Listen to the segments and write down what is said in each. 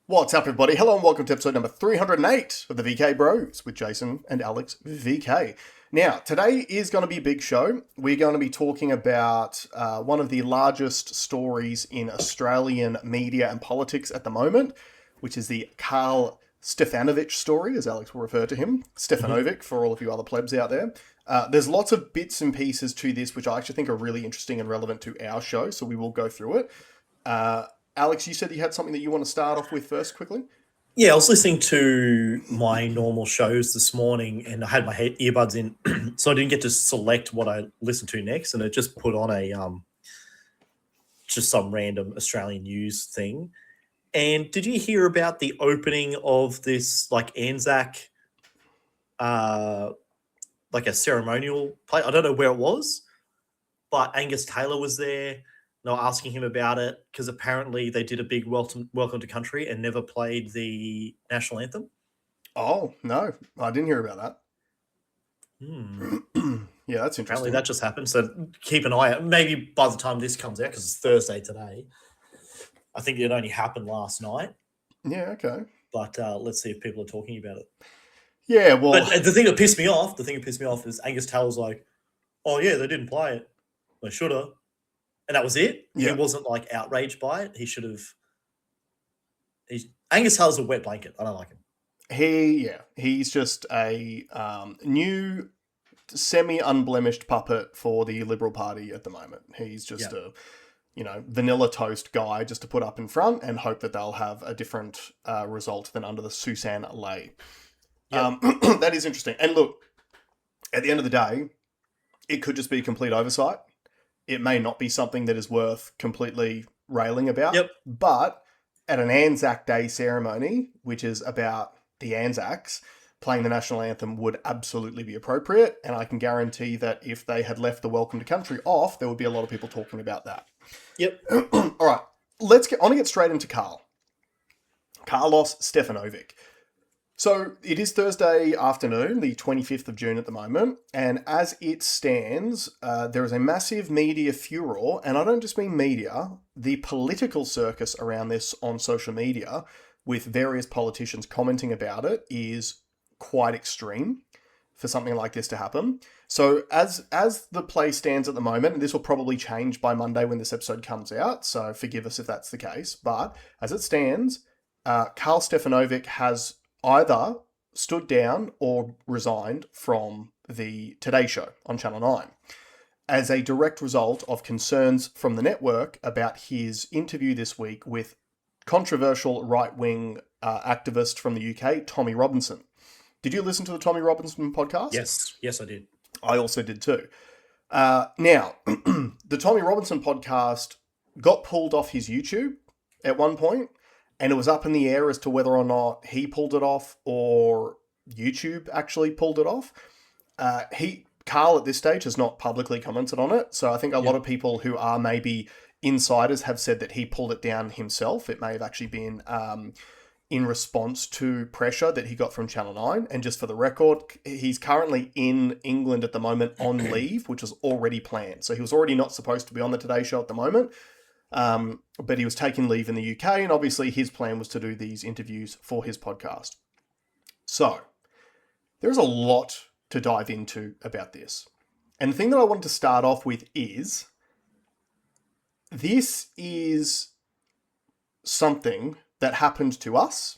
What's up, everybody? Hello and welcome to episode number 308 of the VK Bros with Jason and Alex VK. Now, today is going to be a big show. We're going to be talking about one of the largest stories in Australian media and politics at the moment, which is the Karl Stefanovic story, as Alex will refer to him. Stefanovic, for all of you other plebs out there. There's lots of bits and pieces to this, which I actually think are really interesting and relevant to our show, so we will go through it. Alex, you said you had something that you want to start off with first, quickly? Yeah, I was listening to my normal shows this morning and I had my earbuds in, so I didn't get to select what I listened to next, and it just put on a just some random Australian news thing. And did you hear about the opening of this Anzac like a ceremonial place? I don't know where it was, but Angus Taylor was there. They were asking him about it because apparently they did a big welcome to country and never played the national anthem. Oh, no. I didn't hear about that. Yeah, that's interesting. Apparently that just happened. So keep an eye out. Maybe by the time this comes out, because it's Thursday today, I think it only happened last night. Yeah, okay. But let's see if people are talking about it. Yeah, well... But the thing that pissed me off is Angus Taylor's like, oh, yeah, they didn't play it. They should have. And that was it. Yeah. He wasn't outraged by it. He should have. Angus Taylor's a wet blanket. I don't like him. He's just a new semi-unblemished puppet for the Liberal Party at the moment. He's just a vanilla toast guy just to put up in front and hope that they'll have a different result than under the Suzanne Ley. Yep. That is interesting. And look, at the end of the day, it could just be a complete oversight. It may not be something that is worth completely railing about. Yep. But at an Anzac Day ceremony, which is about the Anzacs, playing the national anthem would absolutely be appropriate. And I can guarantee that if they had left the Welcome to Country off, there would be a lot of people talking about that. Yep. All right. I want to get straight into Karl. Karlos Stefanovic. So it is Thursday afternoon, the 25th of June at the moment, and as it stands, there is a massive media furor, and I don't just mean media, the political circus around this on social media, with various politicians commenting about it, is quite extreme for something like this to happen. So as the play stands at the moment, and this will probably change by Monday when this episode comes out, so forgive us if that's the case, but as it stands, Karl Stefanovic has either stood down or resigned from the Today Show on Channel 9 as a direct result of concerns from the network about his interview this week with controversial right-wing activist from the UK, Tommy Robinson. Did you listen to the Tommy Robinson podcast? Yes, I did. I also did too. Now, the Tommy Robinson podcast got pulled off his YouTube at one point, and it was up in the air as to whether or not he pulled it off or YouTube actually pulled it off. Karl at this stage has not publicly commented on it. So I think a lot of people who are maybe insiders have said that he pulled it down himself. It may have actually been in response to pressure that he got from Channel 9. And just for the record, he's currently in England at the moment on leave, which was already planned. So he was already not supposed to be on the Today Show at the moment. But he was taking leave in the UK, and obviously his plan was to do these interviews for his podcast. So, there's a lot to dive into about this. And the thing that I wanted to start off with is, this is something that happened to us,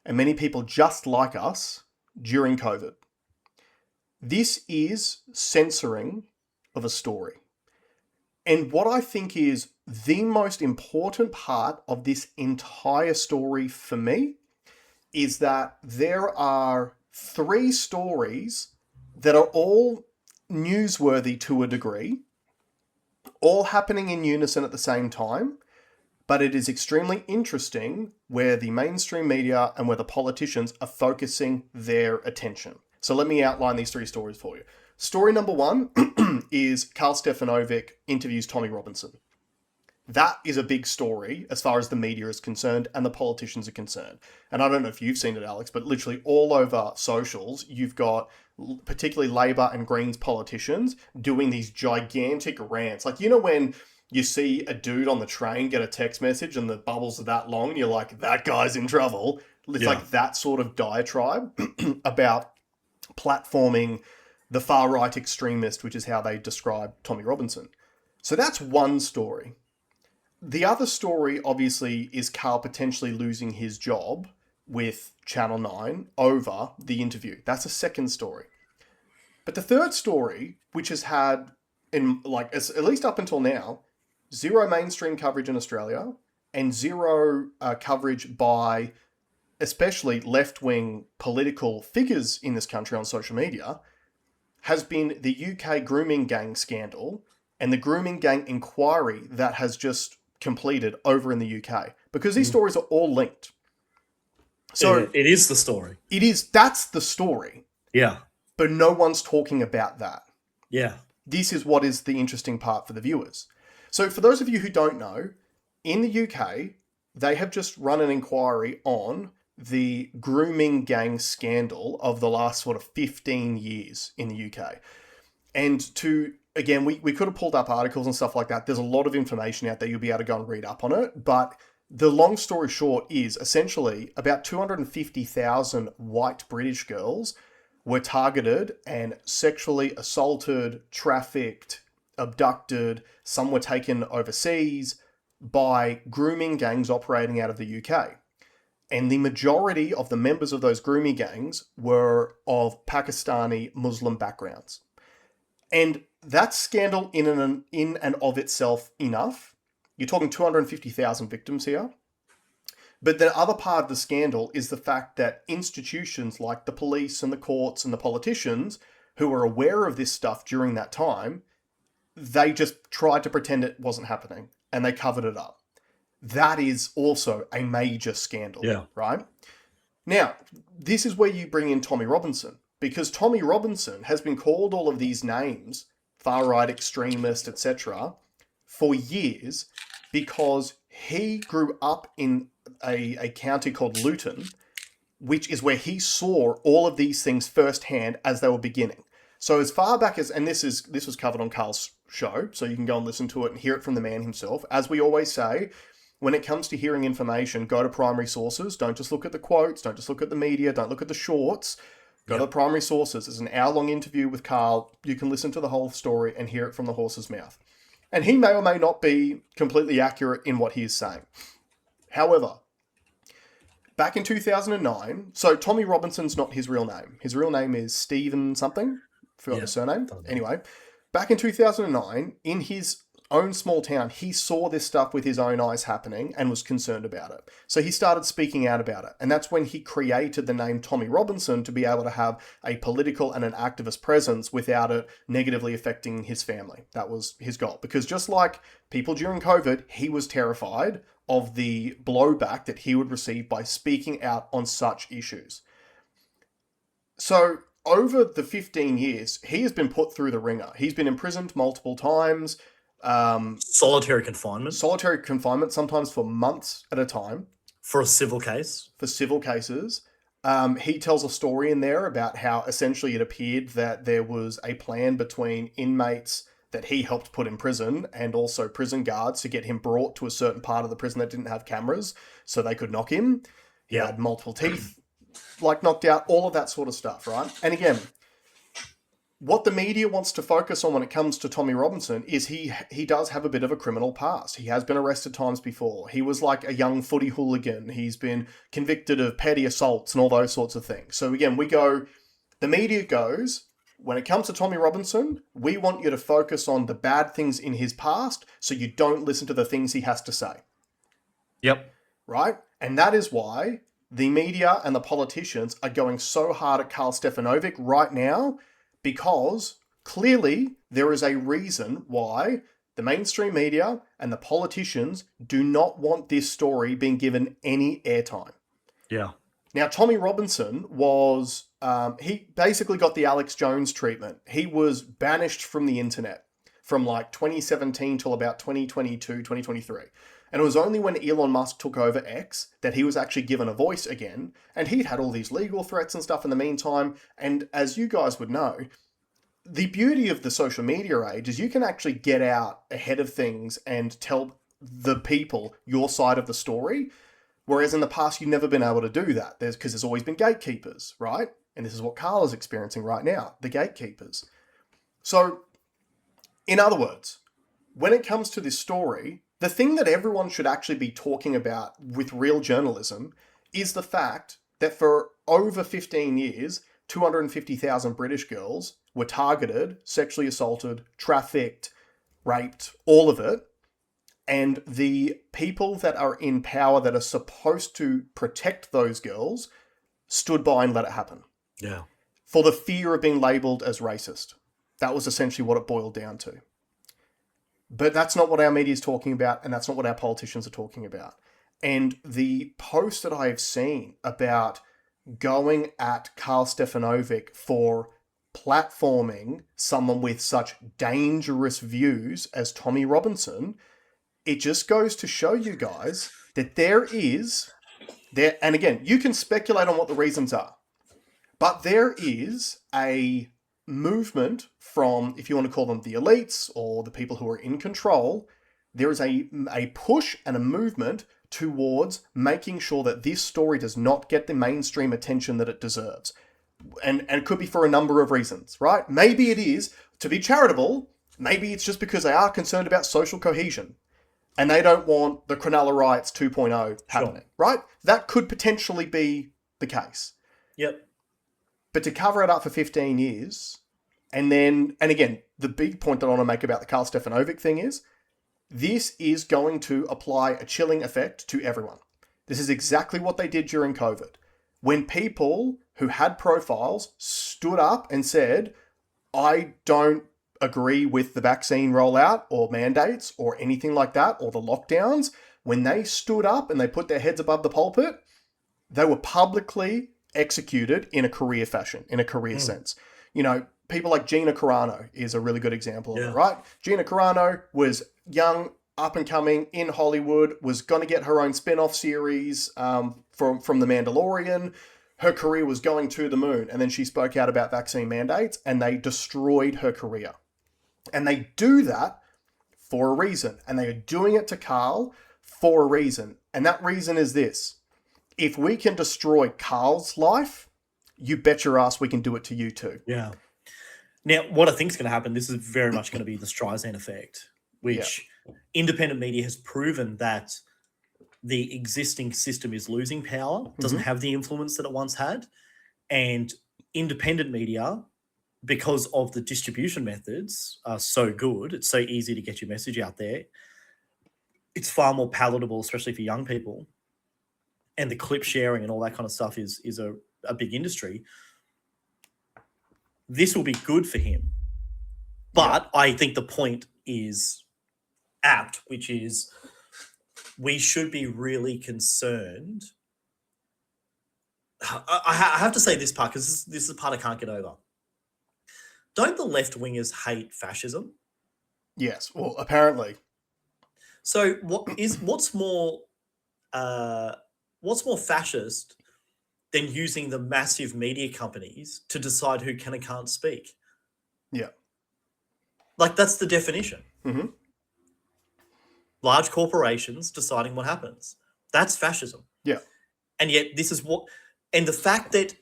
and many people just like us, during COVID. This is censoring of a story. And what I think is the most important part of this entire story for me is that there are three stories that are all newsworthy to a degree, all happening in unison at the same time, but it is extremely interesting where the mainstream media and where the politicians are focusing their attention. So let me outline these three stories for you. Story number one is Karl Stefanovic interviews Tommy Robinson. That is a big story as far as the media is concerned and the politicians are concerned. And I don't know if you've seen it, Alex, but literally all over socials, you've got particularly Labour and Greens politicians doing these gigantic rants. Like, you know, when you see a dude on the train get a text message and the bubbles are that long, and you're like, that guy's in trouble. It's like that sort of diatribe about platforming the far-right extremist, which is how they describe Tommy Robinson. So that's one story. The other story, obviously, is Karl potentially losing his job with Channel 9 over the interview. That's a second story. But the third story, which has had, at least up until now, zero mainstream coverage in Australia and zero coverage by especially left-wing political figures in this country on social media, has been the UK grooming gang scandal and the grooming gang inquiry that has just completed over in the UK. Because these stories are all linked. So it is the story. That's the story. Yeah. But no one's talking about that. Yeah. This is what is the interesting part for the viewers. So for those of you who don't know, in the UK, they have just run an inquiry on the grooming gang scandal of the last sort of 15 years in the UK. And again, we could have pulled up articles and stuff like that. There's a lot of information out there. You'll be able to go and read up on it. But the long story short is essentially about 250,000 white British girls were targeted and sexually assaulted, trafficked, abducted. Some were taken overseas by grooming gangs operating out of the UK. And the majority of the members of those grooming gangs were of Pakistani Muslim backgrounds. And that's scandal in and of itself enough. You're talking 250,000 victims here. But the other part of the scandal is the fact that institutions like the police and the courts and the politicians who were aware of this stuff during that time, they just tried to pretend it wasn't happening and they covered it up. That is also a major scandal, right? Now, this is where you bring in Tommy Robinson, because Tommy Robinson has been called all of these names, far-right extremist, etc., for years, because he grew up in a county called Luton, which is where he saw all of these things firsthand as they were beginning. So as far back as, and this was covered on Karl's show, so you can go and listen to it and hear it from the man himself. As we always say, when it comes to hearing information, go to primary sources. Don't just look at the quotes. Don't just look at the media. Don't look at the shorts. Go to the primary sources. It's an hour-long interview with Karl. You can listen to the whole story and hear it from the horse's mouth. And he may or may not be completely accurate in what he is saying. However, back in 2009, so Tommy Robinson's not his real name. His real name is Stephen something. Forgot his surname. Anyway, back in 2009, in his own small town, he saw this stuff with his own eyes happening and was concerned about it. So he started speaking out about it. And that's when he created the name Tommy Robinson to be able to have a political and an activist presence without it negatively affecting his family. That was his goal. Because just like people during COVID, he was terrified of the blowback that he would receive by speaking out on such issues. So over the 15 years, he has been put through the ringer. He's been imprisoned multiple times. Solitary confinement, sometimes for months at a time. For a civil case. For civil cases. He tells a story in there about how essentially it appeared that there was a plan between inmates that he helped put in prison and also prison guards to get him brought to a certain part of the prison that didn't have cameras so they could knock him. He had multiple teeth knocked out, all of that sort of stuff, right? And again, what the media wants to focus on when it comes to Tommy Robinson is he does have a bit of a criminal past. He has been arrested times before. He was like a young footy hooligan. He's been convicted of petty assaults and all those sorts of things. So again, the media goes, when it comes to Tommy Robinson, we want you to focus on the bad things in his past so you don't listen to the things he has to say. Yep. Right? And that is why the media and the politicians are going so hard at Karl Stefanovic right now, because clearly there is a reason why the mainstream media and the politicians do not want this story being given any airtime. Yeah. Now, Tommy Robinson was, he basically got the Alex Jones treatment. He was banished from the internet from 2017 till about 2022, 2023. And it was only when Elon Musk took over X that he was actually given a voice again. And he'd had all these legal threats and stuff in the meantime. And as you guys would know, the beauty of the social media age is you can actually get out ahead of things and tell the people your side of the story. Whereas in the past, you've never been able to do that. Because there's always been gatekeepers, right? And this is what Karl is experiencing right now, the gatekeepers. So, in other words, when it comes to this story, the thing that everyone should actually be talking about with real journalism is the fact that for over 15 years, 250,000 British girls were targeted, sexually assaulted, trafficked, raped, all of it. And the people that are in power that are supposed to protect those girls stood by and let it happen. Yeah. For the fear of being labelled as racist. That was essentially what it boiled down to. But that's not what our media is talking about, and that's not what our politicians are talking about. And the post that I have seen about going at Karl Stefanovic for platforming someone with such dangerous views as Tommy Robinson, it just goes to show you guys that and again, you can speculate on what the reasons are, but there is a movement from, if you want to call them the elites or the people who are in control, there is a push and a movement towards making sure that this story does not get the mainstream attention that it deserves. And it could be for a number of reasons, right? Maybe it is to be charitable. Maybe it's just because they are concerned about social cohesion and they don't want the Cronulla Riots 2.0 happening, right? That could potentially be the case. Yep. But to cover it up for 15 years, and again, the big point that I want to make about the Karl Stefanovic thing is, this is going to apply a chilling effect to everyone. This is exactly what they did during COVID. When people who had profiles stood up and said, I don't agree with the vaccine rollout or mandates or anything like that, or the lockdowns, when they stood up and they put their heads above the pulpit, they were publicly executed in a career fashion, in a career sense. You know, people like Gina Carano is a really good example of it, right? Gina Carano was young, up and coming in Hollywood, was going to get her own spin-off series from The Mandalorian. Her career was going to the moon. And then she spoke out about vaccine mandates and they destroyed her career. And they do that for a reason. And they are doing it to Karl for a reason. And that reason is this. If we can destroy Karl's life, you bet your ass we can do it to you too. Yeah. Now, what I think is going to happen, this is very much going to be the Streisand effect, which independent media has proven that the existing system is losing power, doesn't have the influence that it once had. And independent media, because of the distribution methods, are so good, it's so easy to get your message out there. It's far more palatable, especially for young people. And the clip sharing and all that kind of stuff is a big industry. This will be good for him. But I think the point is apt, which is we should be really concerned. I have to say this part because this is the part I can't get over. Don't the left-wingers hate fascism? Yes, well, apparently. So what's more fascist than using the massive media companies to decide who can and can't speak? Yeah. Like, that's the definition. Mm-hmm. Large corporations deciding what happens. That's fascism. Yeah. And yet this is what... And the fact that...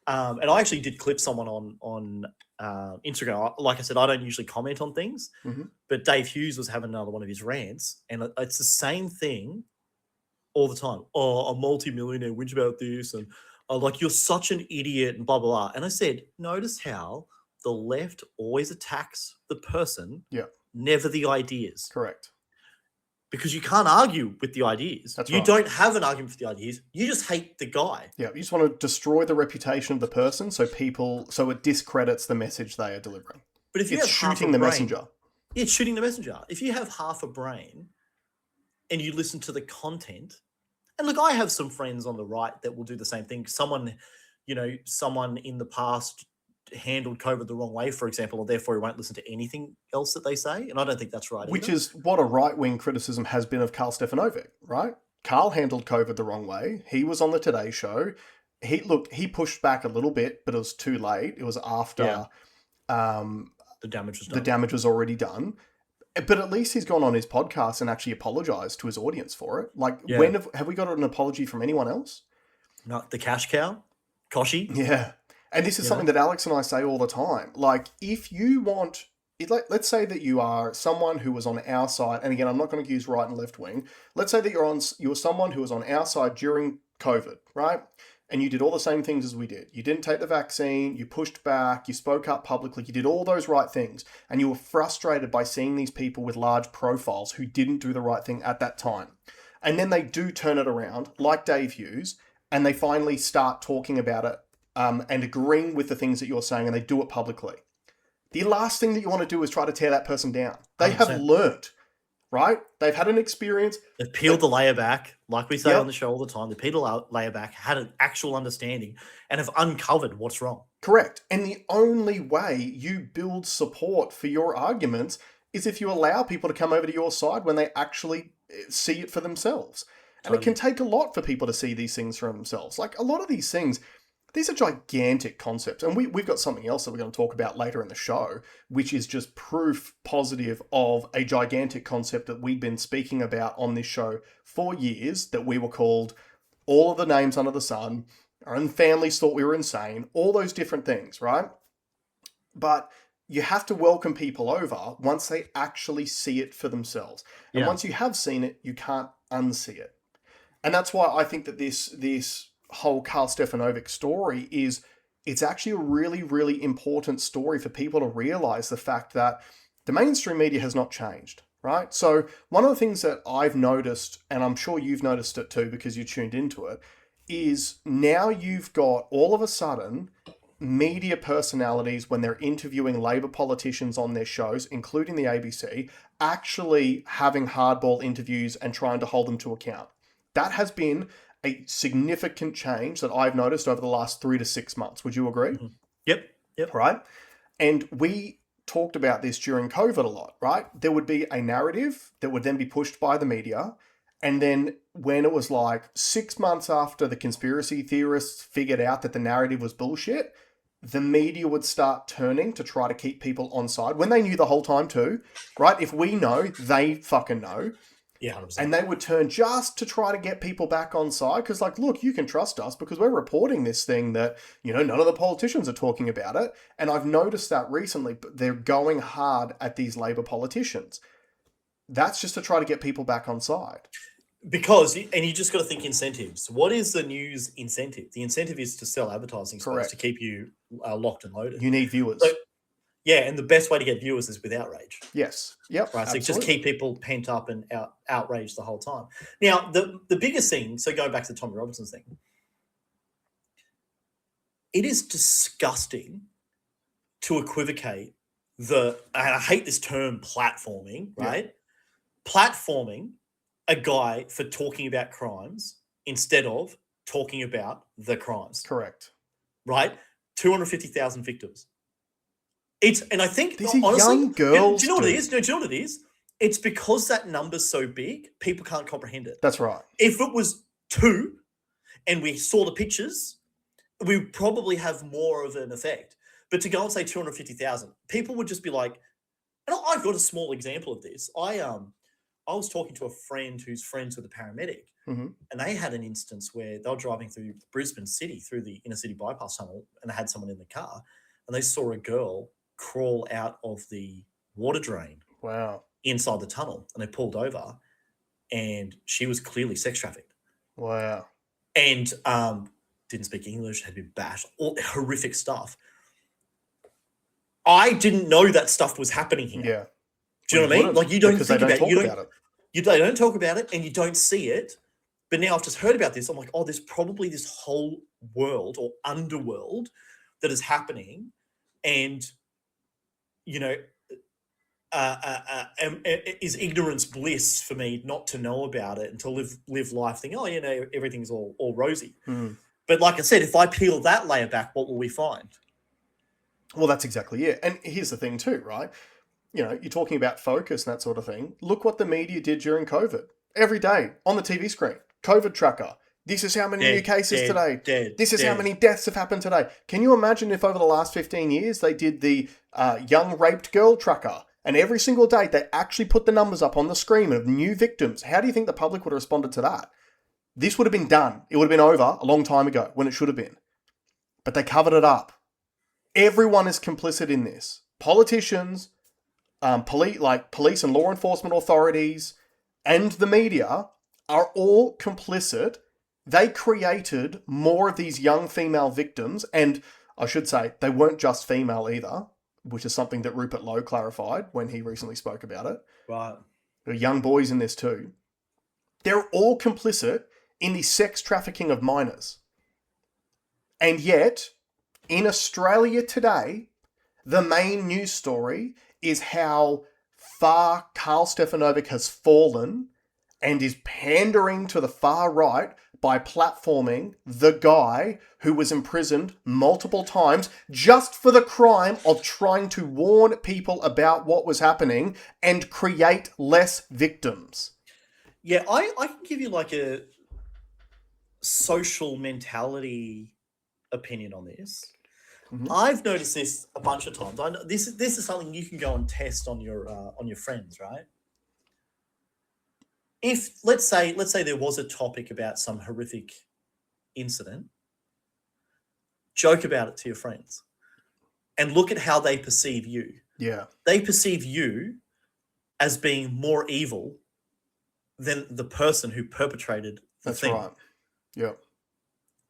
and I actually did clip someone on Instagram. Like I said, I don't usually comment on things. But Dave Hughes was having another one of his rants. And it's the same thing all the time. Oh, a multi-millionaire whinge about this. And like, you're such an idiot and blah, blah, blah. And I said, notice how the left always attacks the person, never the ideas. Correct. Because you can't argue with the ideas. That's you right. don't have an argument for the ideas. You just hate the guy. Yeah, you just want to destroy the reputation of the person so it discredits the message they are delivering. But if you it's have shooting the messenger. It's shooting the messenger. If you have half a brain and you listen to the content, and look, I have some friends on the right that will do the same thing. Someone in the past handled COVID the wrong way, for example, and therefore he won't listen to anything else that they say. And I don't think that's right. Which is what a right-wing criticism has been of Karl Stefanovic, right? Karl handled COVID the wrong way. He was on the Today Show. He pushed back a little bit, but it was too late. It was after The damage was the done. damage was already done. But at least he's gone on his podcast and actually apologized to his audience for it. Like, Yeah. when have we got an apology from anyone else? Not the cash cow, Koshi. Yeah. And this is something that Alex and I say all the time. Like, if you want, let's say that you are someone who was on our side, and again, I'm not going to use right and left wing. Let's say that you're someone who was on our side during COVID, right? And you did all the same things as we did. You didn't take the vaccine, you pushed back, you spoke up publicly, you did all those right things, and you were frustrated by seeing these people with large profiles who didn't do the right thing at that time. And then they do turn it around, like Dave Hughes, and they finally start talking about it and agreeing with the things that you're saying, and they do it publicly. The last thing that you want to do is try to tear that person down. They 100%. have learnt, right? They've had an experience. They've peeled the layer back, like we say on the show all the time. They peeled the layer back, had an actual understanding, and have uncovered what's wrong. Correct. And the only way you build support for your arguments is if you allow people to come over to your side when they actually see it for themselves. And it can take a lot for people to see these things for themselves. Like, a lot of these things, these are gigantic concepts. And we've got something else that we're going to talk about later in the show, which is just proof positive of a gigantic concept that we've been speaking about on this show for years, that we were called all of the names under the sun. Our own families thought we were insane, all those different things, right? But you have to welcome people over once they actually see it for themselves. And once you have seen it, you can't unsee it. And that's why I think that this whole Karl Stefanovic story it's actually a really, really important story for people to realize the fact that the mainstream media has not changed, right? So one of the things that I've noticed, and I'm sure you've noticed it too because you tuned into it, is now you've got all of a sudden media personalities, when they're interviewing Labor politicians on their shows, including the ABC, actually having hardball interviews and trying to hold them to account. That has been a significant change that I've noticed over the last 3 to 6 months. Would you agree? Mm-hmm. Yep. Right? And we talked about this during COVID a lot, right? There would be a narrative that would then be pushed by the media. And then when it was like 6 months after the conspiracy theorists figured out that the narrative was bullshit, the media would start turning to try to keep people on side when they knew the whole time too, right? If we know, they fucking know. Yeah, 100%. And they would turn just to try to get people back on side because, like, look, you can trust us because we're reporting this thing that, none of the politicians are talking about it. And I've noticed that recently, but they're going hard at these Labor politicians. That's just to try to get people back on side. Because, and you just got to think incentives. What is the news incentive? The incentive is to sell advertising space to keep you locked and loaded. You need viewers. So, yeah, and the best way to get viewers is with outrage. Yes. Yep. Right. So just keep people pent up and outraged the whole time. Now, the biggest thing, so going back to the Tommy Robinson thing, it is disgusting to equivocate and I hate this term platforming, right? Yeah. Platforming a guy for talking about crimes instead of talking about the crimes. Correct. Right? 250,000 victims. And I think, these honestly, young girls. Do you know what it is? No, do you know what it is? It's because that number's so big, people can't comprehend it. That's right. If it was 2 and we saw the pictures, we would probably have more of an effect. But to go and say 250,000, people would just be like, and I've got a small example of this. I was talking to a friend who's friends with a paramedic, and they had an instance where they were driving through Brisbane City, through the inner city bypass tunnel, and they had someone in the car, and they saw a girl crawl out of the water drain. Wow. Inside the tunnel, and they pulled over, and she was clearly sex trafficked. Wow. And didn't speak English, had been bashed, all horrific stuff. I didn't know that stuff was happening here. Yeah. Do you know what I mean? Like, you don't think about it. They don't talk about it, and you don't see it. But now I've just heard about this. I'm like, oh, there's probably this whole world or underworld that is happening, and is ignorance bliss for me not to know about it and to live life thinking, oh, everything's all rosy. But like I said, if I peel that layer back, what will we find? Well, that's exactly it. And here's the thing too, right? You're talking about focus and that sort of thing. Look what the media did during COVID. Every day on the TV screen, COVID tracker, This is how many new cases today. Dead. This is how many deaths have happened today. Can you imagine if over the last 15 years they did the young raped girl tracker, and every single day they actually put the numbers up on the screen of new victims? How do you think the public would have responded to that? This would have been done. It would have been over a long time ago when it should have been. But they covered it up. Everyone is complicit in this. Politicians, police and law enforcement authorities, and the media are all complicit. They created more of these young female victims, and I should say they weren't just female either, which is something that Rupert Lowe clarified when he recently spoke about it. Right. There are young boys in this too. They're all complicit in the sex trafficking of minors. And yet, in Australia today, the main news story is how far Karl Stefanovic has fallen and is pandering to the far right by platforming the guy who was imprisoned multiple times just for the crime of trying to warn people about what was happening and create less victims. Yeah, I can give you like a social mentality opinion on this. Mm-hmm. I've noticed this a bunch of times. I know this is something you can go and test on your friends, right? If let's say there was a topic about some horrific incident, joke about it to your friends and look at how they perceive you. Yeah. They perceive you as being more evil than the person who perpetrated the thing. That's right. Yeah.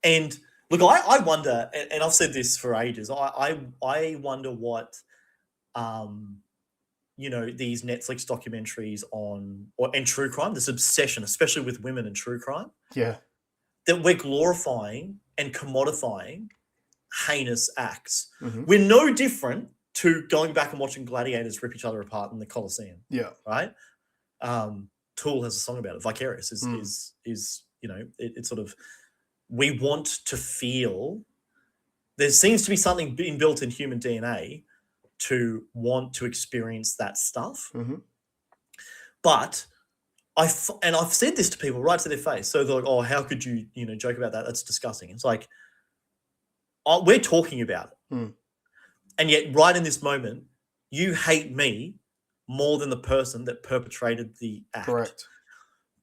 And look, I wonder, and I've said this for ages, I wonder what these Netflix documentaries and true crime, this obsession, especially with women and true crime. Yeah. That we're glorifying and commodifying heinous acts. Mm-hmm. We're no different to going back and watching gladiators rip each other apart in the Colosseum. Yeah. Right? Tool has a song about it. Vicarious is it's sort of, we want to feel, there seems to be something inbuilt in human DNA to want to experience that stuff. Mm-hmm. But I've said this to people right to their face. So they're like, oh, how could you, joke about that? That's disgusting. It's like, we're talking about it. Mm. And yet right in this moment, you hate me more than the person that perpetrated the act. Correct.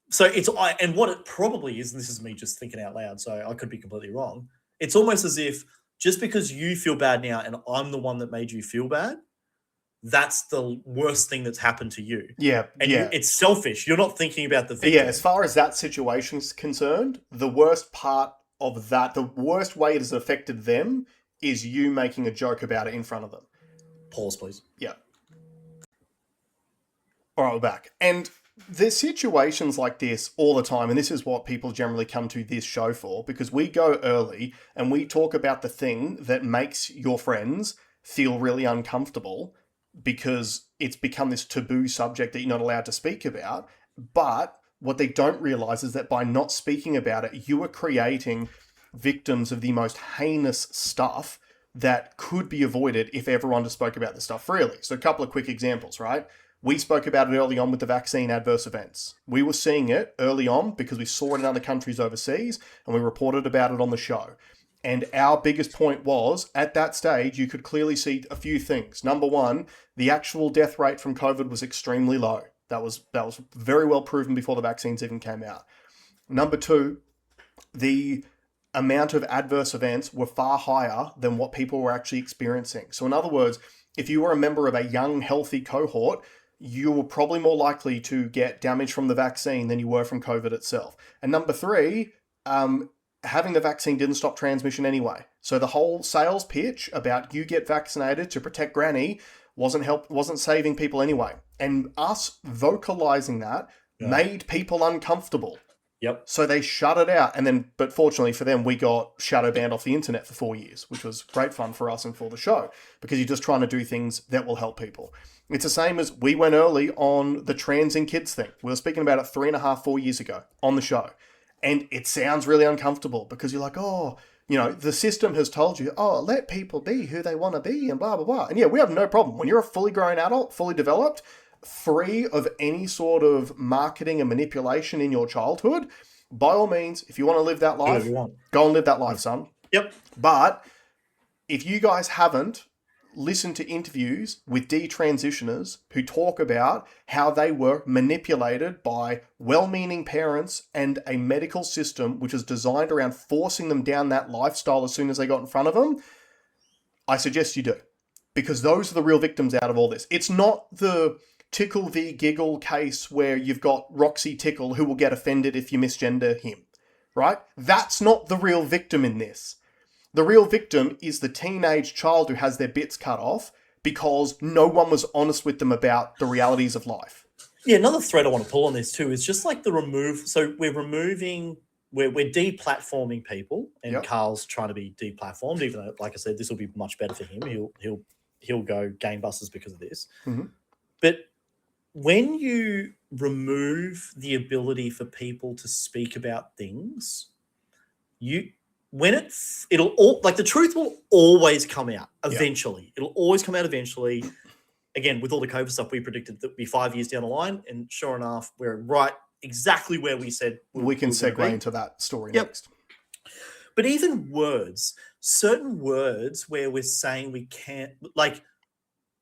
So and what it probably is, and this is me just thinking out loud, so I could be completely wrong. It's almost as if just because you feel bad now and I'm the one that made you feel bad, that's the worst thing that's happened to you. Yeah. And it's selfish. You're not thinking about the victim. Yeah, as far as that situation's concerned, the worst part of that, the worst way it has affected them is you making a joke about it in front of them. Pause, please. Yeah. All right, we're back. And there's situations like this all the time, and this is what people generally come to this show for, because we go early and we talk about the thing that makes your friends feel really uncomfortable because it's become this taboo subject that you're not allowed to speak about. But what they don't realize is that by not speaking about it, you are creating victims of the most heinous stuff that could be avoided if everyone just spoke about this stuff freely. So a couple of quick examples, right? We spoke about it early on with the vaccine adverse events. We were seeing it early on because we saw it in other countries overseas and we reported about it on the show. And our biggest point was, at that stage, you could clearly see a few things. Number one, the actual death rate from COVID was extremely low. That was very well proven before the vaccines even came out. Number two, the amount of adverse events were far higher than what people were actually experiencing. So in other words, if you were a member of a young, healthy cohort, you were probably more likely to get damage from the vaccine than you were from COVID itself. And number three, having the vaccine didn't stop transmission anyway. So the whole sales pitch about you get vaccinated to protect granny wasn't saving people anyway. And us vocalizing that made people uncomfortable. Yep. So they shut it out. But fortunately for them, we got shadow banned off the internet for 4 years, which was great fun for us and for the show, because you're just trying to do things that will help people. It's the same as we went early on the trans in kids thing. We were speaking about it 3.5, 4 years ago on the show. And it sounds really uncomfortable because you're like, the system has told you, let people be who they want to be and blah, blah, blah. And yeah, we have no problem. When you're a fully grown adult, fully developed, free of any sort of marketing and manipulation in your childhood, by all means, if you want to live that life, go and live that life, son. Yep. But if you guys haven't listened to interviews with detransitioners who talk about how they were manipulated by well-meaning parents and a medical system which is designed around forcing them down that lifestyle as soon as they got in front of them, I suggest you do. Because those are the real victims out of all this. It's not the Tickle v. Giggle case where you've got Roxy Tickle who will get offended if you misgender him, right? That's not the real victim in this. The real victim is the teenage child who has their bits cut off because no one was honest with them about the realities of life. Yeah, another thread I want to pull on this too is just like the remove. So we're deplatforming people, and Yep. Karl's trying to be deplatformed. Even though, like I said, this will be much better for him. He'll go gangbusters because of this. Mm-hmm. But when you remove the ability for people to speak about things, it'll all, like, the truth will always come out eventually. Yep. It'll always come out eventually. Again, with all the COVID stuff, we predicted that would be 5 years down the line, and sure enough, we're right exactly where we said. We can segue into that story next. But even words, certain words where we're saying we can't, like,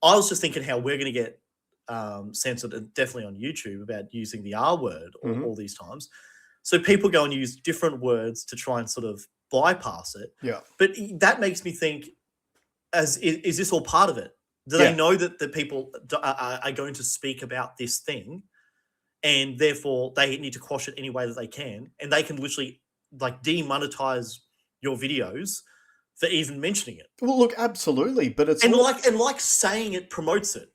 I was just thinking how we're going to get censored, definitely on YouTube, about using the R word all these times. So people go and use different words to try and sort of bypass it. Yeah. But that makes me think, is this all part of it? Do they know that the people are going to speak about this thing, and therefore they need to quash it any way that they can, and they can literally like demonetize your videos for even mentioning it? Well, look, absolutely, but it's like saying it promotes it.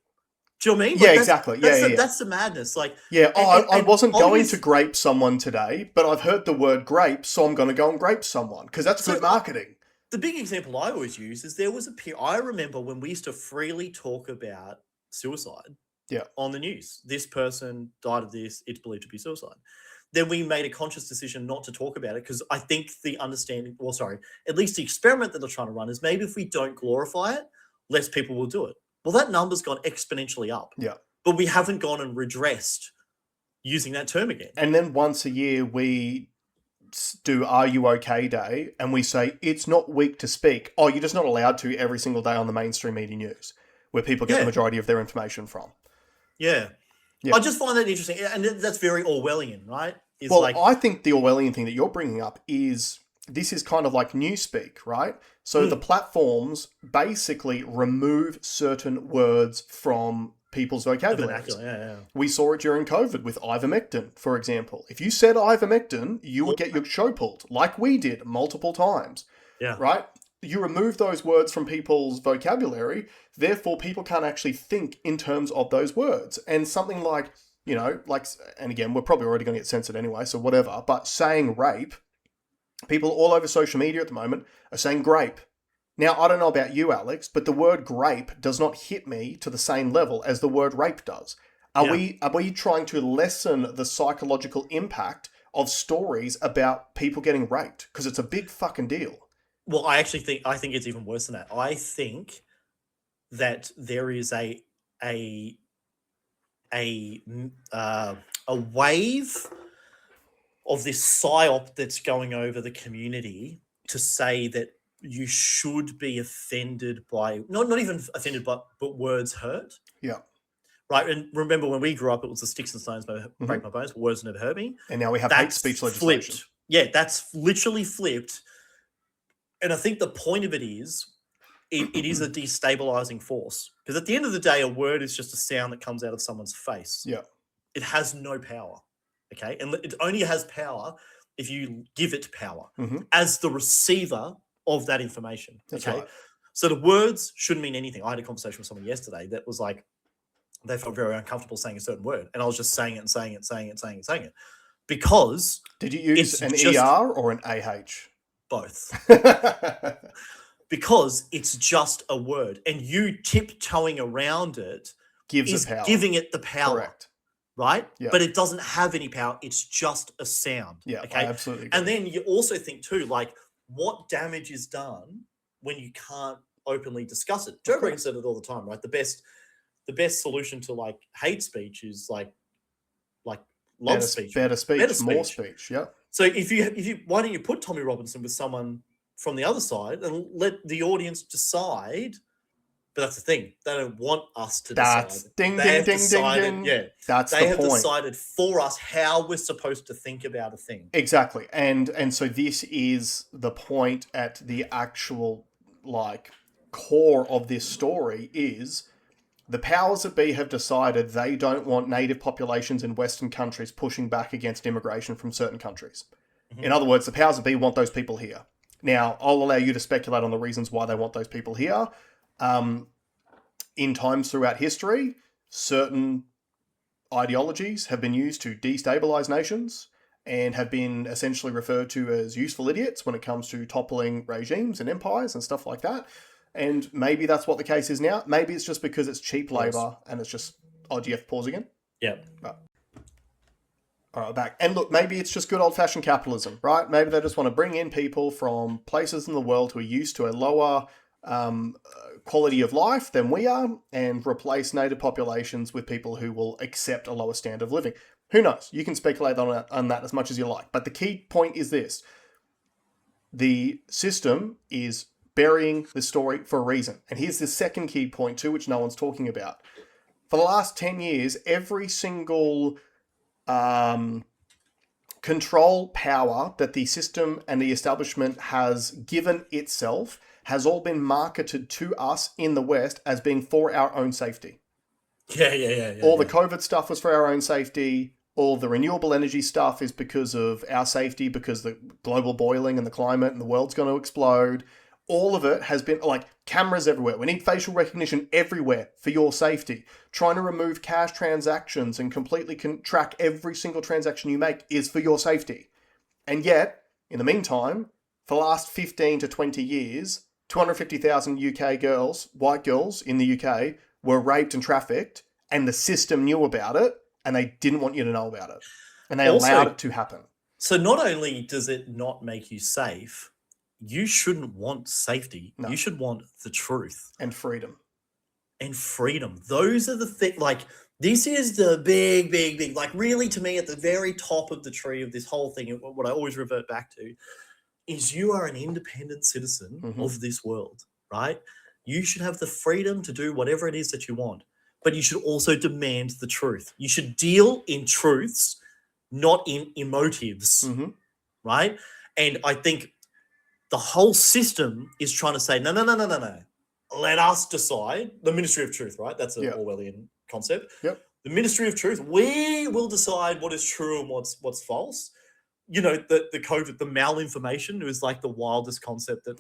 Do you know what I mean? Yeah, Like, exactly. That's the madness. Like, I wasn't going to grape someone today, but I've heard the word grape, so I'm going to go and grape someone because that's good marketing. The big example I always use is there was a period, I remember when we used to freely talk about suicide on the news. This person died of this, it's believed to be suicide. Then we made a conscious decision not to talk about it because I think at least the experiment that they're trying to run is maybe if we don't glorify it, less people will do it. Well, that number's gone exponentially up. Yeah. But we haven't gone and redressed using that term again. And then once a year we do Are You OK Day, and we say it's not weak to speak. Oh, you're just not allowed to every single day on the mainstream media news where people get the majority of their information from. Yeah. I just find that interesting. And that's very Orwellian, right? I think the Orwellian thing that you're bringing up is this is kind of like newspeak, right? So the platforms basically remove certain words from people's vocabulary. We saw it during COVID with ivermectin, for example. If you said ivermectin, you would get your show pulled, like we did multiple times. Yeah. Right? You remove those words from people's vocabulary, therefore people can't actually think in terms of those words. And something like, and again, we're probably already going to get censored anyway, so whatever, but saying rape, people all over social media at the moment are saying grape. Now, I don't know about you, Alex, but the word grape does not hit me to the same level as the word rape does. Are we trying to lessen the psychological impact of stories about people getting raped? Because it's a big fucking deal. Well, I think it's even worse than that. I think that there is a wave of this psyop that's going over the community to say that you should be offended by not even offended by, but words hurt. Yeah. Right. And remember when we grew up, it was the sticks and stones break my bones, words never hurt me. And now we have hate speech legislation. Flipped. Yeah, that's literally flipped. And I think the point of it is it is a destabilizing force. Because at the end of the day, a word is just a sound that comes out of someone's face. Yeah. It has no power. Okay. And it only has power if you give it power as the receiver of that information. That's okay. Right. So the words shouldn't mean anything. I had a conversation with someone yesterday that was like, they felt very uncomfortable saying a certain word. And I was just saying it. Because. Did you use an ER or an AH? Both. Because it's just a word. And you tiptoeing around it is giving it the power. Correct. Right? Yeah. But it doesn't have any power. It's just a sound. Yeah, okay? I absolutely agree. And then you also think too, like, what damage is done when you can't openly discuss it? Joe Rogan said it all the time, right? The best solution to like hate speech is like love speech. Better speech, more speech. Yeah. So if you why don't you put Tommy Robinson with someone from the other side and let the audience decide? But that's the thing; they don't want us to decide. Ding, They ding, have ding, decided, ding, ding. yeah, That's they the have point. decided for us how we're supposed to think about a thing. Exactly. And so this is the point at the actual, like, core of this story is the powers that be have decided they don't want native populations in Western countries pushing back against immigration from certain countries. Mhm. In other words, the powers that be want those people here. Now, I'll allow you to speculate on the reasons why they want those people here. In times throughout history, certain ideologies have been used to destabilize nations and have been essentially referred to as useful idiots when it comes to toppling regimes and empires and stuff like that. And maybe that's what the case is now. Maybe it's just because it's cheap labor and it's just... Oh, do you have to pause again? Yeah. Right. All right, back. And look, maybe it's just good old-fashioned capitalism, right? Maybe they just want to bring in people from places in the world who are used to a lower quality of life than we are and replace native populations with people who will accept a lower standard of living. Who knows? You can speculate on that as much as you like. But the key point is this. The system is burying the story for a reason. And here's the second key point too, which no one's talking about. For the last 10 years, every single control power that the system and the establishment has given itself has all been marketed to us in the West as being for our own safety. Yeah. All the COVID stuff was for our own safety. All the renewable energy stuff is because of our safety, because the global boiling and the climate and the world's going to explode. All of it has been like cameras everywhere. We need facial recognition everywhere for your safety. Trying to remove cash transactions and completely track every single transaction you make is for your safety. And yet, in the meantime, for the last 15 to 20 years, 250,000 UK girls, white girls in the UK, were raped and trafficked, and the system knew about it, and they didn't want you to know about it. And they allowed it to happen. So not only does it not make you safe, you shouldn't want safety. No. You should want the truth. And freedom. And freedom. Those are the things, like, this is the big, like, really, to me, at the very top of the tree of this whole thing, what I always revert back to, is you are an independent citizen of this world, right? You should have the freedom to do whatever it is that you want, but you should also demand the truth. You should deal in truths, not in emotives, right? And I think the whole system is trying to say, no. Let us decide. The Ministry of Truth, right? That's an Orwellian concept. Yep. The Ministry of Truth, we will decide what is true and what's false. You know, the COVID, the malinformation was like the wildest concept that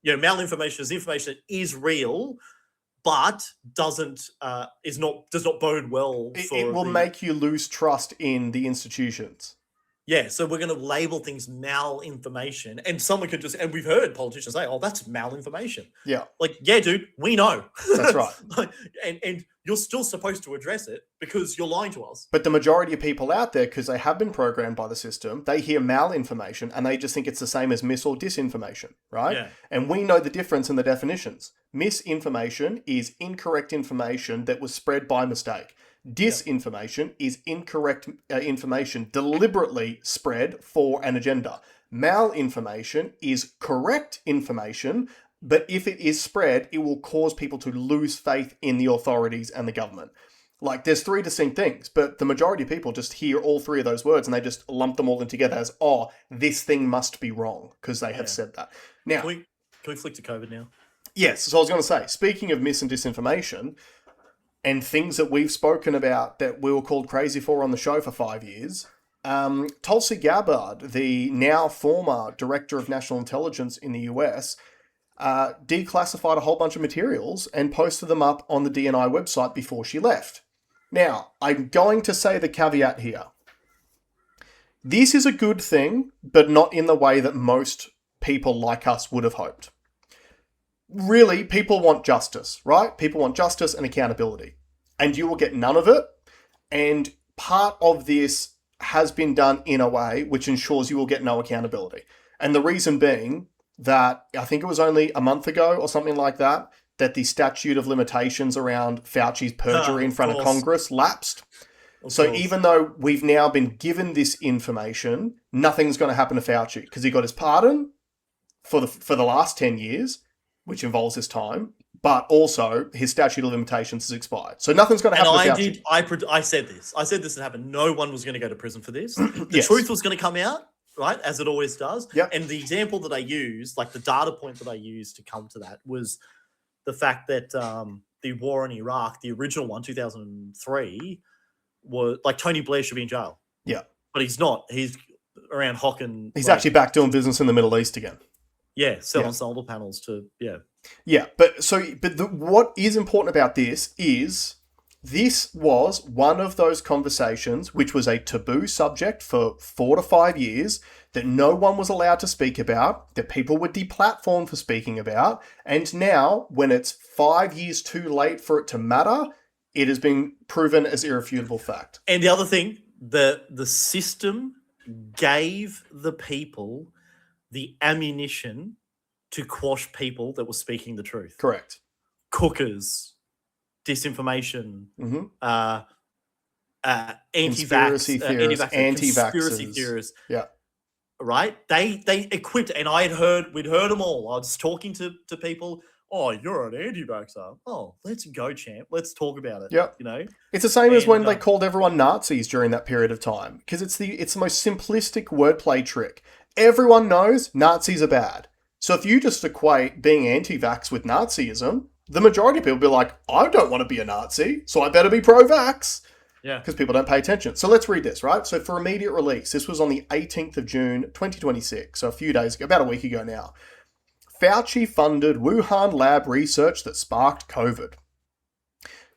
malinformation is information that is real, but does not bode well for it will make you lose trust in the institutions. Yeah, so we're going to label things malinformation, and someone could and we've heard politicians say, "Oh, that's malinformation." Yeah, like, yeah, dude, we know. That's right. and you're still supposed to address it because you're lying to us. But the majority of people out there, because they have been programmed by the system, they hear malinformation and they just think it's the same as mis or disinformation, right? Yeah. And we know the difference in the definitions. Misinformation is incorrect information that was spread by mistake. Disinformation is incorrect information deliberately spread for an agenda. Malinformation is correct information, but if it is spread, it will cause people to lose faith in the authorities and the government. Like, there's three distinct things, but the majority of people just hear all three of those words and they just lump them all in together as, oh, this thing must be wrong, because they have said that. Now, can we flick to COVID now? Yes, so I was going to say, speaking of mis and disinformation, and things that we've spoken about that we were called crazy for on the show for 5 years, Tulsi Gabbard, the now former Director of National Intelligence in the US, declassified a whole bunch of materials and posted them up on the DNI website before she left. Now, I'm going to say the caveat here. This is a good thing, but not in the way that most people like us would have hoped. Really, people want justice, right? People want justice and accountability. And you will get none of it. And part of this has been done in a way which ensures you will get no accountability. And the reason being that I think it was only a month ago or something like that, that the statute of limitations around Fauci's perjury in front of Congress lapsed. Of So course. even though we've now been given this information, nothing's going to happen to Fauci because he got his pardon for the last 10 years, which involves his time, but also his statute of limitations has expired. So nothing's going to And happen to Fauci. I said this. I said this would happen. No one was going to go to prison for this. The Yes. truth was going to come out, right, as it always does. Yep. And the example that I used, like the data point that I used to come to that, was the fact that the war in Iraq, the original one, 2003, was like Tony Blair should be in jail. Yeah. But he's not. He's around hocking. He's actually back doing business in the Middle East again. Yeah, selling solar panels to, Yeah, but what is important about this is this was one of those conversations which was a taboo subject for 4 to 5 years that no one was allowed to speak about, that people were deplatformed for speaking about, and now, when it's 5 years too late for it to matter, it has been proven as irrefutable fact. And the other thing, the system gave the people the ammunition to quash people that were speaking the truth. Correct. Cookers, disinformation, Conspiracy theorists, anti-vaxxers. Conspiracy theorists. Yeah. Right? They equipped, and we'd heard them all. I was talking to people. Oh, you're an anti-vaxxer. Oh, let's go, champ. Let's talk about it. Yep. You know? It's the same as when they called everyone Nazis during that period of time, because it's the most simplistic wordplay trick. Everyone knows Nazis are bad. So if you just equate being anti-vax with Nazism, the majority of people will be like, I don't want to be a Nazi, so I better be pro-vax. Yeah. Because people don't pay attention. So let's read this, right? So for immediate release, this was on the 18th of June, 2026, so a few days ago, about a week ago now. Fauci funded Wuhan lab research that sparked COVID.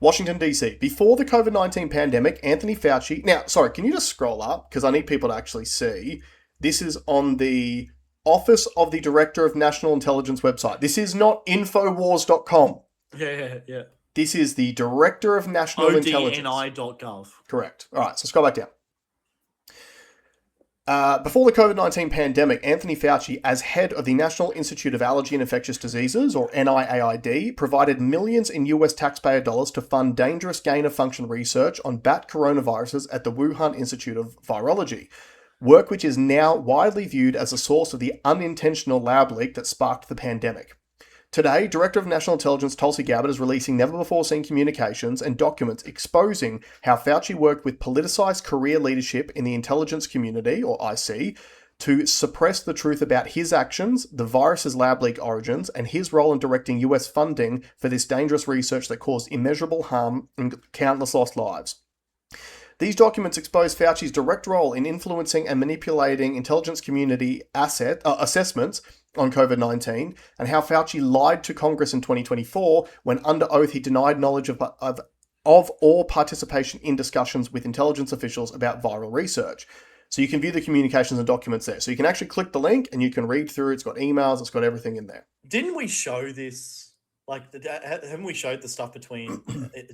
Washington, D.C. Before the COVID-19 pandemic, Anthony Fauci... Now, sorry, can you just scroll up? Because I need people to actually see. This is on the Office of the Director of National Intelligence website. This is not Infowars.com. Yeah. This is the Director of National Intelligence. ODNI.gov. Correct. All right, so scroll back down. Before the COVID-19 pandemic, Anthony Fauci, as head of the National Institute of Allergy and Infectious Diseases, or NIAID, provided millions in US taxpayer dollars to fund dangerous gain-of-function research on bat coronaviruses at the Wuhan Institute of Virology, work which is now widely viewed as a source of the unintentional lab leak that sparked the pandemic. Today, Director of National Intelligence Tulsi Gabbard is releasing never-before-seen communications and documents exposing how Fauci worked with politicized career leadership in the intelligence community, or IC, to suppress the truth about his actions, the virus's lab leak origins, and his role in directing US funding for this dangerous research that caused immeasurable harm and countless lost lives. These documents expose Fauci's direct role in influencing and manipulating intelligence community assessments on COVID-19, and how Fauci lied to Congress in 2024 when under oath he denied knowledge of or participation in discussions with intelligence officials about viral research. So you can view the communications and documents there. So you can actually click the link and you can read through. It's got emails, it's got everything in there. Didn't we show this? Like, haven't we showed the stuff between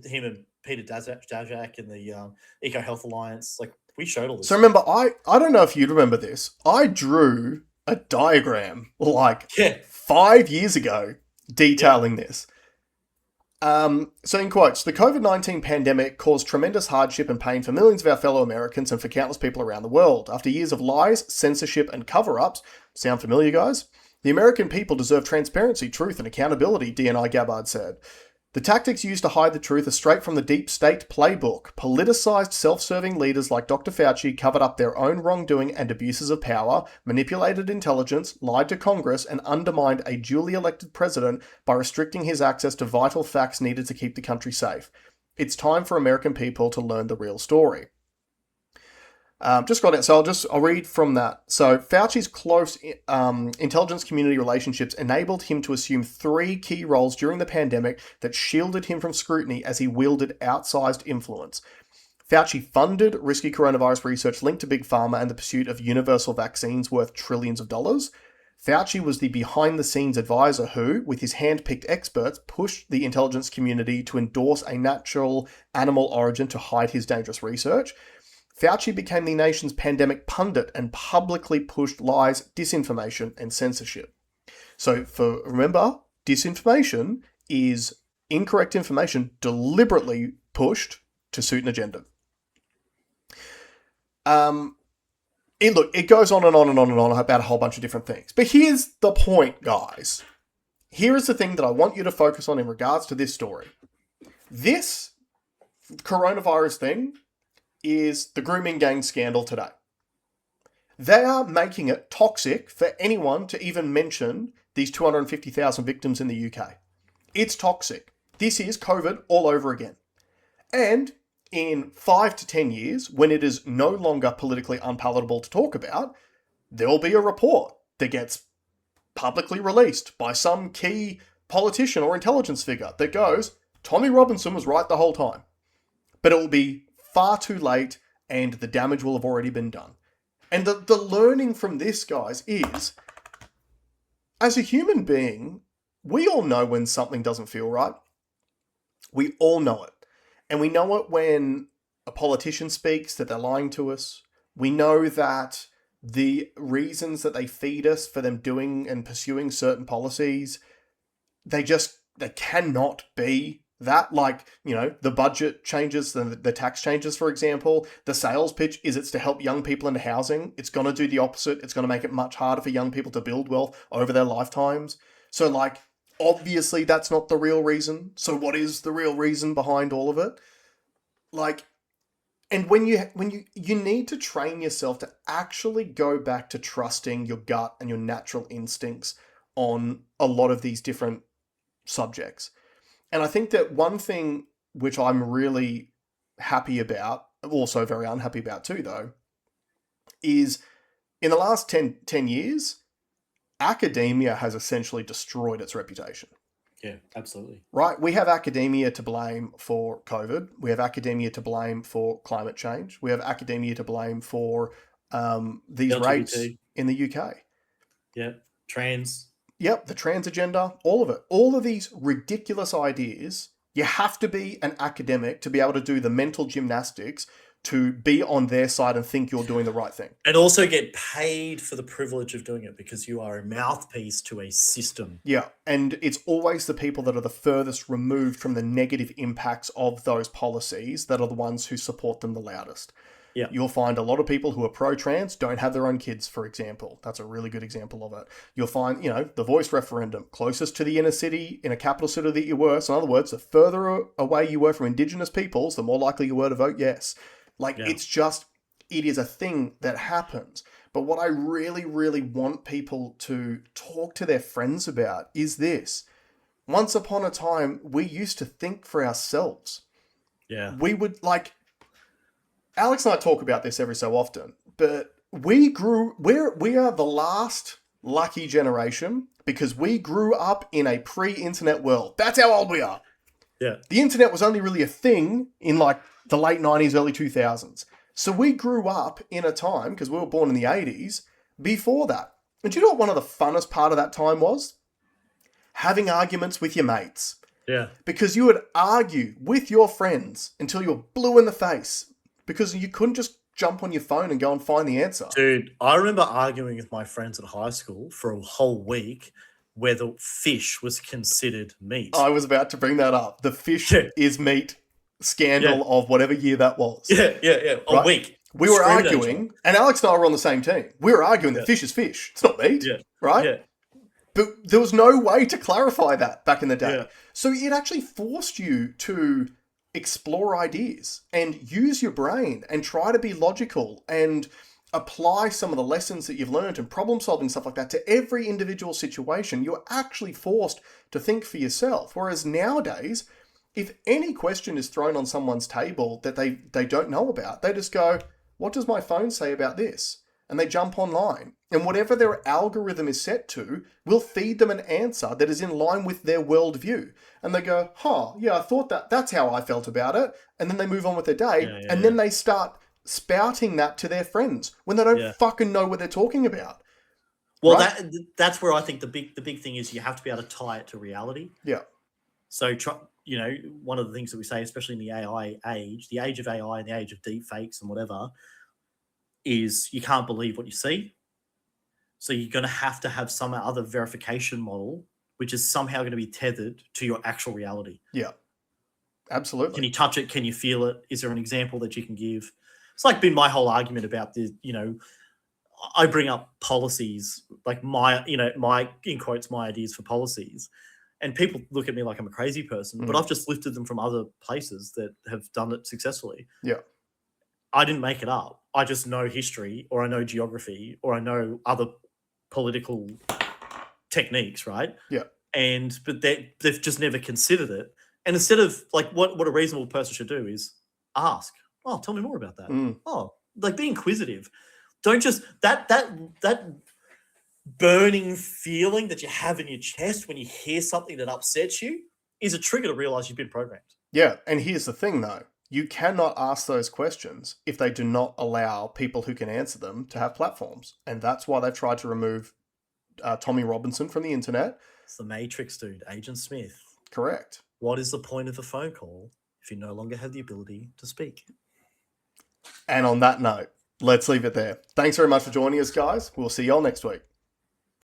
him and Peter Daszak and the Eco Health Alliance? Like, we showed all this. So remember, I don't know if you remember this. I drew a diagram 5 years ago detailing this. So in quotes, the COVID-19 pandemic caused tremendous hardship and pain for millions of our fellow Americans and for countless people around the world. After years of lies, censorship, and cover-ups, sound familiar, guys? The American people deserve transparency, truth, and accountability, DNI Gabbard said. The tactics used to hide the truth are straight from the deep state playbook. Politicized, self-serving leaders like Dr. Fauci covered up their own wrongdoing and abuses of power, manipulated intelligence, lied to Congress, and undermined a duly elected president by restricting his access to vital facts needed to keep the country safe. It's time for American people to learn the real story. Just got it. So I'll read from that. So Fauci's close intelligence community relationships enabled him to assume 3 key roles during the pandemic that shielded him from scrutiny as he wielded outsized influence. Fauci funded risky coronavirus research linked to Big Pharma and the pursuit of universal vaccines worth trillions of dollars. Fauci was the behind-the-scenes advisor who, with his hand-picked experts, pushed the intelligence community to endorse a natural animal origin to hide his dangerous research. Fauci became the nation's pandemic pundit and publicly pushed lies, disinformation, and censorship. So remember, disinformation is incorrect information deliberately pushed to suit an agenda. It goes on and on and on and on about a whole bunch of different things. But here's the point, guys. Here is the thing that I want you to focus on in regards to this story. This coronavirus thing is the grooming gang scandal today. They are making it toxic for anyone to even mention these 250,000 victims in the UK. It's toxic. This is COVID all over again. And in 5 to 10 years, when it is no longer politically unpalatable to talk about, there will be a report that gets publicly released by some key politician or intelligence figure that goes, Tommy Robinson was right the whole time. But it will be far too late and the damage will have already been done. And the learning from this, guys, is as a human being, we all know when something doesn't feel right. We all know it. And we know it when a politician speaks that they're lying to us. We know that the reasons that they feed us for them doing and pursuing certain policies, they cannot be that. Like, the budget changes, the tax changes, for example. The sales pitch is it's to help young people into housing. It's going to do the opposite. It's going to make it much harder for young people to build wealth over their lifetimes. So, obviously that's not the real reason. So what is the real reason behind all of it? And when you need to train yourself to actually go back to trusting your gut and your natural instincts on a lot of these different subjects. And I think that one thing which I'm really happy about, also very unhappy about too though, is in the last 10 years, academia has essentially destroyed its reputation. Yeah, absolutely. Right? We have academia to blame for COVID. We have academia to blame for climate change. We have academia to blame for these LGBT rates in the UK. Yeah, trans. Yep, the trans agenda, all of it. All of these ridiculous ideas, you have to be an academic to be able to do the mental gymnastics to be on their side and think you're doing the right thing. And also get paid for the privilege of doing it because you are a mouthpiece to a system. Yeah, and it's always the people that are the furthest removed from the negative impacts of those policies that are the ones who support them the loudest. Yeah. You'll find a lot of people who are pro-trans don't have their own kids, for example. That's a really good example of it. You'll find, the voice referendum, closest to the inner city, in a capital city that you were. So in other words, the further away you were from Indigenous peoples, the more likely you were to vote yes. It is a thing that happens. But what I really, really want people to talk to their friends about is this. Once upon a time, we used to think for ourselves. Yeah. We would, Alex and I talk about this every so often, but we are the last lucky generation because we grew up in a pre-internet world. That's how old we are. Yeah. The internet was only really a thing in the late 90s, early 2000s. So we grew up in a time, because we were born in the 80s, before that. And do you know what one of the funnest part of that time was? Having arguments with your mates. Yeah. Because you would argue with your friends until you were blue in the face. Because you couldn't just jump on your phone and go and find the answer. Dude, I remember arguing with my friends at high school for a whole week whether fish was considered meat. I was about to bring that up. The fish is meat scandal of whatever year that was. Yeah. A week. We were arguing, and Alex and I were on the same team. We were arguing that fish is fish. It's not meat, right? Yeah. But there was no way to clarify that back in the day. Yeah. So it actually forced you to explore ideas and use your brain and try to be logical and apply some of the lessons that you've learned and problem solving, stuff like that, to every individual situation. You're actually forced to think for yourself. Whereas nowadays, if any question is thrown on someone's table that they don't know about, they just go, what does my phone say about this? And they jump online. And whatever their algorithm is set to will feed them an answer that is in line with their worldview. And they go, I thought that's how I felt about it. And then they move on with their day. Then they start spouting that to their friends when they don't fucking know what they're talking about. Well, right? that's where I think the big thing is you have to be able to tie it to reality. Yeah. So, one of the things that we say, especially in the AI age, the age of AI and the age of deep fakes and whatever, is you can't believe what you see. So you're going to have some other verification model, which is somehow going to be tethered to your actual reality. Yeah, absolutely. Can you touch it? Can you feel it? Is there an example that you can give? It's like been my whole argument about the, I bring up policies, like my in quotes, my ideas for policies. And people look at me like I'm a crazy person, but I've just lifted them from other places that have done it successfully. Yeah. I didn't make it up. I just know history, or I know geography, or I know other political techniques, right? Yeah. But they've just never considered it. And instead of like what a reasonable person should do is ask, oh, tell me more about that. Oh, like be inquisitive. Don't just that burning feeling that you have in your chest when you hear something that upsets you is a trigger to realize you've been programmed. Yeah. And here's the thing though. You cannot ask those questions if they do not allow people who can answer them to have platforms. And that's why they've tried to remove Tommy Robinson from the internet. It's the Matrix, dude. Agent Smith. Correct. What is the point of a phone call if you no longer have the ability to speak? And on that note, let's leave it there. Thanks very much for joining us, guys. We'll see y'all next week.